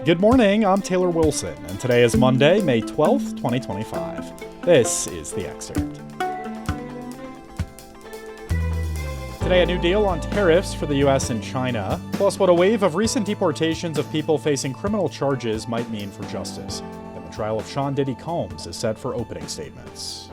Good morning, I'm Taylor Wilson, and today is Monday, May 12th, 2025. This is The Excerpt. Today, a new deal on tariffs for the U.S. and China, plus what a wave of recent deportations of people facing criminal charges might mean for justice. And the trial of Sean Diddy Combs is set for opening statements.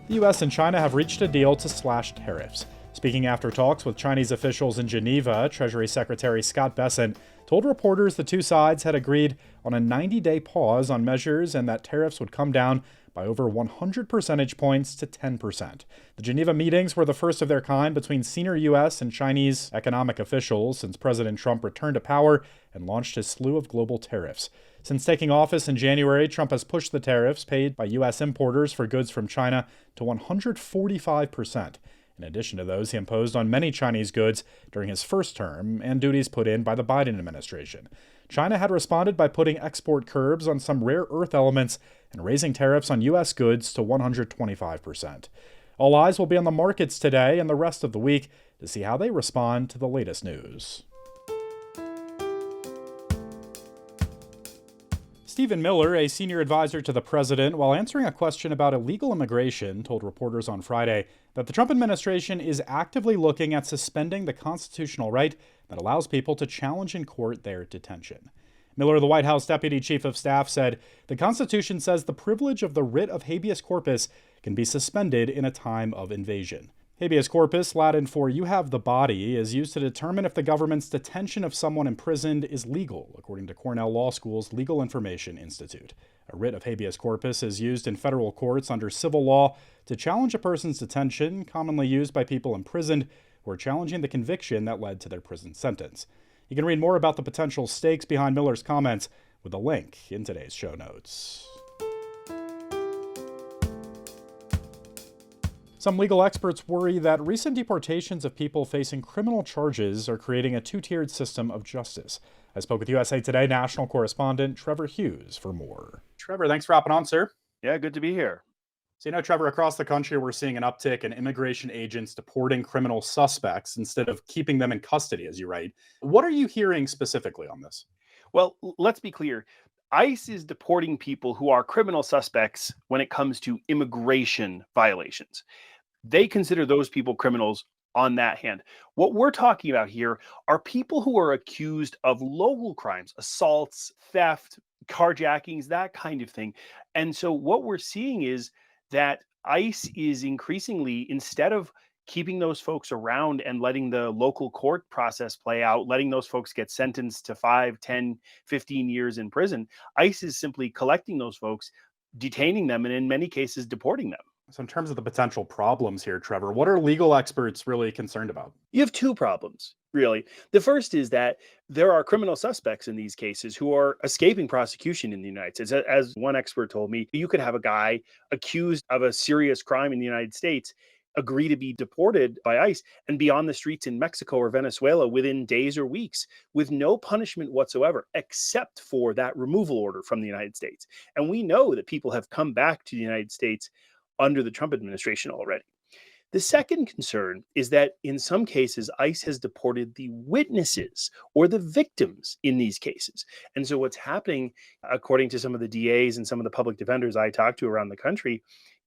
The U.S. and China have reached a deal to slash tariffs. Speaking after talks with Chinese officials in Geneva, Treasury Secretary Scott Bessent told reporters the two sides had agreed on a 90-day pause on measures and that tariffs would come down by over 100 percentage points to 10%. The Geneva meetings were the first of their kind between senior U.S. and Chinese economic officials since President Trump returned to power and launched his slew of global tariffs. Since taking office in January, Trump has pushed the tariffs paid by U.S. importers for goods from China to 145%. In addition to those he imposed on many Chinese goods during his first term and duties put in by the Biden administration. China had responded by putting export curbs on some rare earth elements and raising tariffs on U.S. goods to 125%. All eyes will be on the markets today and the rest of the week to see how they respond to the latest news. Stephen Miller, a senior advisor to the president, while answering a question about illegal immigration, told reporters on Friday that the Trump administration is actively looking at suspending the constitutional right that allows people to challenge in court their detention. Miller, the White House deputy chief of staff, said the Constitution says the privilege of the writ of habeas corpus can be suspended in a time of invasion. Habeas corpus, Latin for you have the body, is used to determine if the government's detention of someone imprisoned is legal, according to Cornell Law School's Legal Information Institute. A writ of habeas corpus is used in federal courts under civil law to challenge a person's detention, commonly used by people imprisoned who are challenging the conviction that led to their prison sentence. You can read more about the potential stakes behind Miller's comments with a link in today's show notes. Some legal experts worry that recent deportations of people facing criminal charges are creating a two-tiered system of justice. I spoke with USA Today national correspondent Trevor Hughes for more. Trevor, thanks for hopping on, sir. Yeah, good to be here. So, Trevor, across the country, we're seeing an uptick in immigration agents deporting criminal suspects instead of keeping them in custody, as you write. What are you hearing specifically on this? Well, let's be clear. ICE is deporting people who are criminal suspects when it comes to immigration violations. They consider those people criminals on that hand. What we're talking about here are people who are accused of local crimes, assaults, theft, carjackings, that kind of thing. And so what we're seeing is that ICE is increasingly, instead of keeping those folks around and letting the local court process play out, letting those folks get sentenced to 5, 10, 15 years in prison, ICE is simply collecting those folks, detaining them, and in many cases, deporting them. So in terms of the potential problems here, Trevor, what are legal experts really concerned about? You have two problems, really. The first is that there are criminal suspects in these cases who are escaping prosecution in the United States. As one expert told me, you could have a guy accused of a serious crime in the United States agree to be deported by ICE and be on the streets in Mexico or Venezuela within days or weeks with no punishment whatsoever, except for that removal order from the United States. And we know that people have come back to the United States under the Trump administration already. The second concern is that in some cases, ICE has deported the witnesses or the victims in these cases. And so what's happening, according to some of the DAs and some of the public defenders I talk to around the country,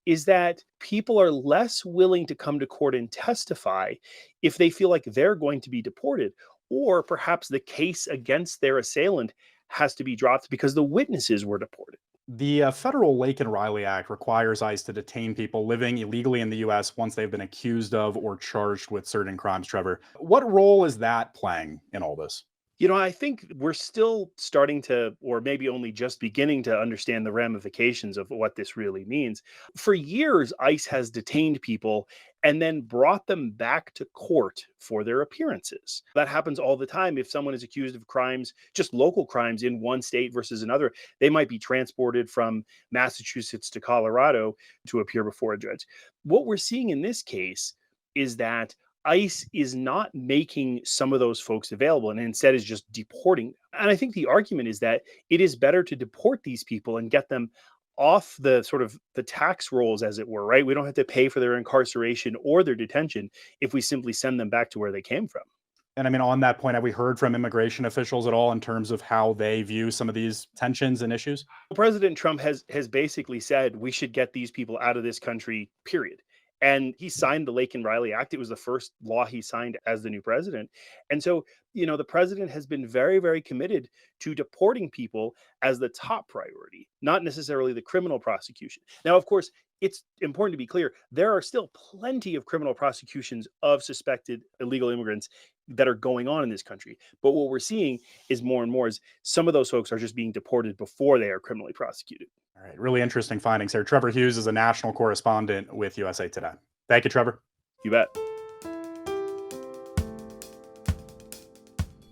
is that people are less willing to come to court and testify if they feel like they're going to be deported, or perhaps the case against their assailant has to be dropped because the witnesses were deported. The federal Lake and Riley Act requires ICE to detain people living illegally in the U.S. once they've been accused of or charged with certain crimes, Trevor. What role is that playing in all this? I think we're still starting to, or maybe only just beginning to understand the ramifications of what this really means. For years, ICE has detained people and then brought them back to court for their appearances. That happens all the time. If someone is accused of crimes, just local crimes in one state versus another, they might be transported from Massachusetts to Colorado to appear before a judge. What we're seeing in this case is that ICE is not making some of those folks available and instead is just deporting them. And I think the argument is that it is better to deport these people and get them off the sort of the tax rolls, as it were, right? We don't have to pay for their incarceration or their detention if we simply send them back to where they came from. And I mean, on that point, have we heard from immigration officials at all in terms of how they view some of these tensions and issues? President Trump has basically said we should get these people out of this country, period. And he signed the Laken Riley Act. It was the first law he signed as the new president. And so, the president has been very, very committed to deporting people as the top priority, not necessarily the criminal prosecution. Now, of course, it's important to be clear there are still plenty of criminal prosecutions of suspected illegal immigrants that are going on in this country. But what we're seeing is more and more is some of those folks are just being deported before they are criminally prosecuted. All right, really interesting findings here. Trevor Hughes is a national correspondent with USA Today. Thank you, Trevor. You bet.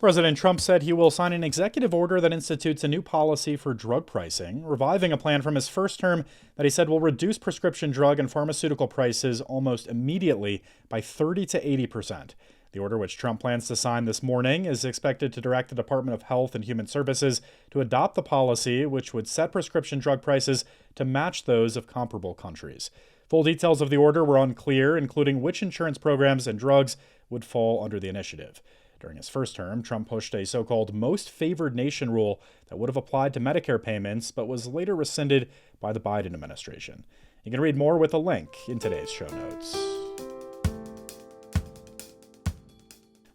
President Trump said he will sign an executive order that institutes a new policy for drug pricing, reviving a plan from his first term that he said will reduce prescription drug and pharmaceutical prices almost immediately by 30 to 80%. The order, which Trump plans to sign this morning, is expected to direct the Department of Health and Human Services to adopt the policy, which would set prescription drug prices to match those of comparable countries. Full details of the order were unclear, including which insurance programs and drugs would fall under the initiative. During his first term, Trump pushed a so-called most favored nation rule that would have applied to Medicare payments, but was later rescinded by the Biden administration. You can read more with a link in today's show notes.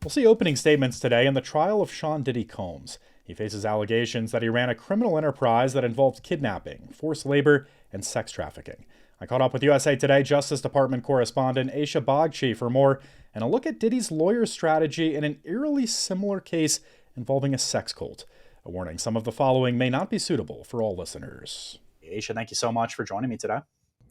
We'll see opening statements today in the trial of Sean Diddy Combs. He faces allegations that he ran a criminal enterprise that involved kidnapping, forced labor, and sex trafficking. I caught up with USA Today Justice Department correspondent Aisha Bagchi for more, and a look at Diddy's lawyer's strategy in an eerily similar case involving a sex cult. A warning, some of the following may not be suitable for all listeners. Aisha, thank you so much for joining me today.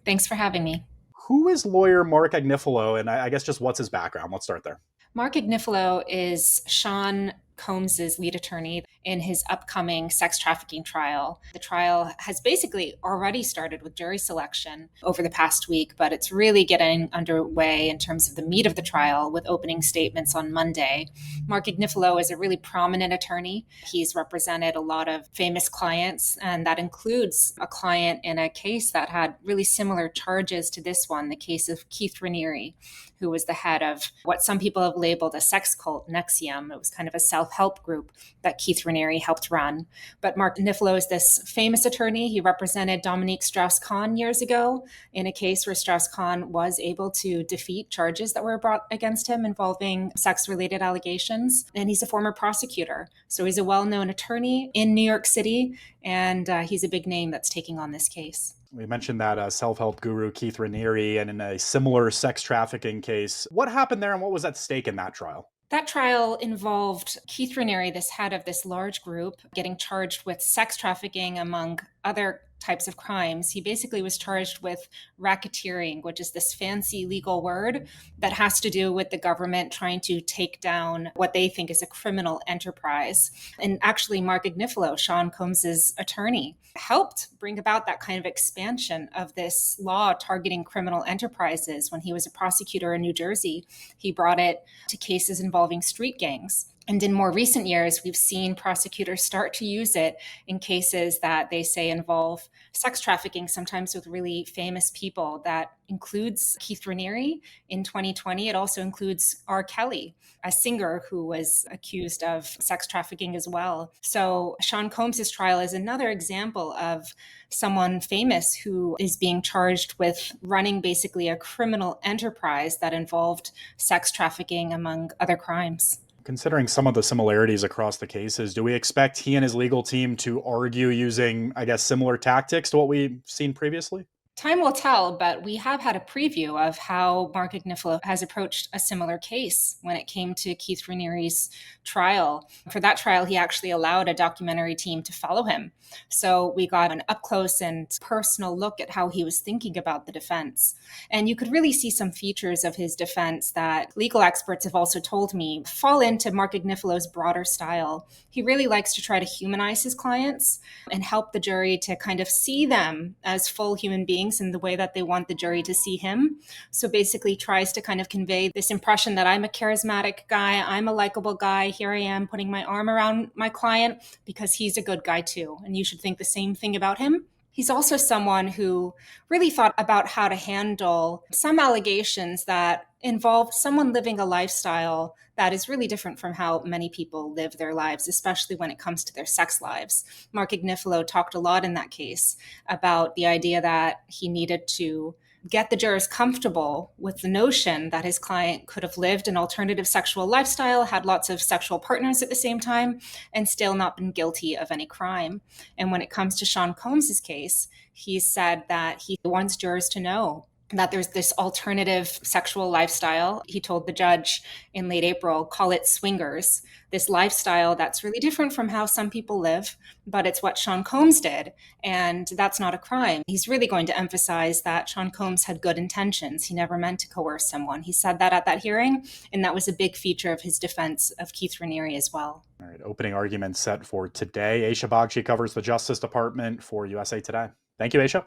Thanks for having me. Who is lawyer Mark Agnifilo, and I guess just what's his background? Let's start there. Mark Agnifilo is Sean Combs' lead attorney in his upcoming sex trafficking trial. The trial has basically already started with jury selection over the past week, but it's really getting underway in terms of the meat of the trial with opening statements on Monday. Mark Agnifilo is a really prominent attorney. He's represented a lot of famous clients, and that includes a client in a case that had really similar charges to this one, the case of Keith Raniere, who was the head of what some people have labeled a sex cult, NXIVM. It was kind of a self-help group that Keith Raniere helped run. But Mark Agnifilo is this famous attorney. He represented Dominique Strauss-Kahn years ago in a case where Strauss-Kahn was able to defeat charges that were brought against him involving sex-related allegations. And he's a former prosecutor. So he's a well-known attorney in New York City, and he's a big name that's taking on this case. We mentioned that self-help guru Keith Raniere, and in a similar sex trafficking case. What happened there and what was at stake in that trial? That trial involved Keith Raniere, this head of this large group, getting charged with sex trafficking among other types of crimes. He basically was charged with racketeering, which is this fancy legal word that has to do with the government trying to take down what they think is a criminal enterprise. And actually, Mark Agnifilo, Sean Combs' attorney, helped bring about that kind of expansion of this law targeting criminal enterprises. When he was a prosecutor in New Jersey, he brought it to cases involving street gangs. And in more recent years, we've seen prosecutors start to use it in cases that they say involve sex trafficking, sometimes with really famous people. That includes Keith Raniere in 2020. It also includes R. Kelly, a singer who was accused of sex trafficking as well. So Sean Combs' trial is another example of someone famous who is being charged with running basically a criminal enterprise that involved sex trafficking among other crimes. Considering some of the similarities across the cases, do we expect he and his legal team to argue using, similar tactics to what we've seen previously? Time will tell, but we have had a preview of how Mark Agnifilo has approached a similar case when it came to Keith Raniere's trial. For that trial, he actually allowed a documentary team to follow him. So we got an up-close and personal look at how he was thinking about the defense. And you could really see some features of his defense that legal experts have also told me fall into Mark Agnifilo's broader style. He really likes to try to humanize his clients and help the jury to kind of see them as full human beings in the way that they want the jury to see him. So basically tries to kind of convey this impression that I'm a charismatic guy, I'm a likable guy, here I am putting my arm around my client because he's a good guy too. And you should think the same thing about him. He's also someone who really thought about how to handle some allegations that involved someone living a lifestyle that is really different from how many people live their lives, especially when it comes to their sex lives. Mark Ignifilo talked a lot in that case about the idea that he needed to get the jurors comfortable with the notion that his client could have lived an alternative sexual lifestyle, had lots of sexual partners at the same time, and still not been guilty of any crime. And when it comes to Sean Combs's case, he said that he wants jurors to know that there's this alternative sexual lifestyle. He told the judge in late April, call it swingers, this lifestyle that's really different from how some people live, but it's what Sean Combs did, and that's not a crime. He's really going to emphasize that Sean Combs had good intentions. He never meant to coerce someone. He said that at that hearing, and that was a big feature of his defense of Keith Raniere as well. All right, opening arguments set for today. Aisha Bagchi covers the Justice Department for USA Today. Thank you, Aisha.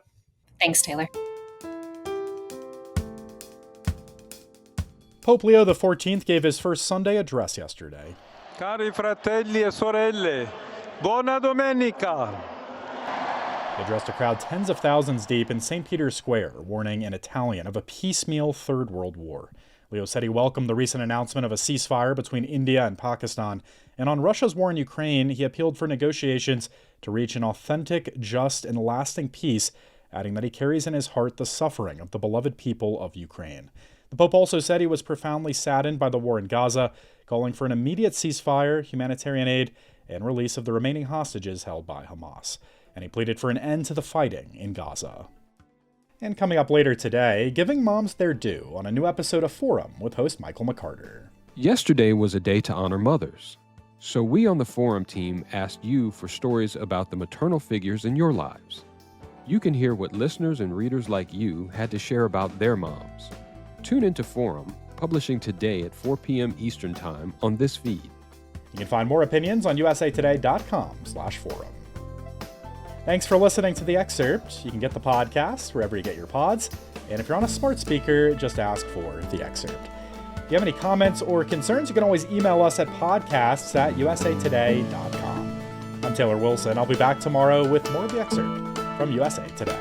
Thanks, Taylor. Pope Leo XIV gave his first Sunday address yesterday. Cari fratelli e sorelle, buona domenica. He addressed a crowd tens of thousands deep in St. Peter's Square, warning in Italian of a piecemeal Third World War. Leo said he welcomed the recent announcement of a ceasefire between India and Pakistan, and on Russia's war in Ukraine, he appealed for negotiations to reach an authentic, just, and lasting peace, adding that he carries in his heart the suffering of the beloved people of Ukraine. The Pope also said he was profoundly saddened by the war in Gaza, calling for an immediate ceasefire, humanitarian aid, and release of the remaining hostages held by Hamas. And he pleaded for an end to the fighting in Gaza. And coming up later today, giving moms their due on a new episode of Forum with host Michael McCarter. Yesterday was a day to honor mothers. So we on the Forum team asked you for stories about the maternal figures in your lives. You can hear what listeners and readers like you had to share about their moms. Tune into Forum, publishing today at 4 p.m. Eastern Time on this feed. You can find more opinions on usatoday.com/forum. Thanks for listening to The Excerpt. You can get the podcast wherever you get your pods. And if you're on a smart speaker, just ask for The Excerpt. If you have any comments or concerns, you can always email us at podcasts@usatoday.com. I'm Taylor Wilson. I'll be back tomorrow with more of The Excerpt from USA Today.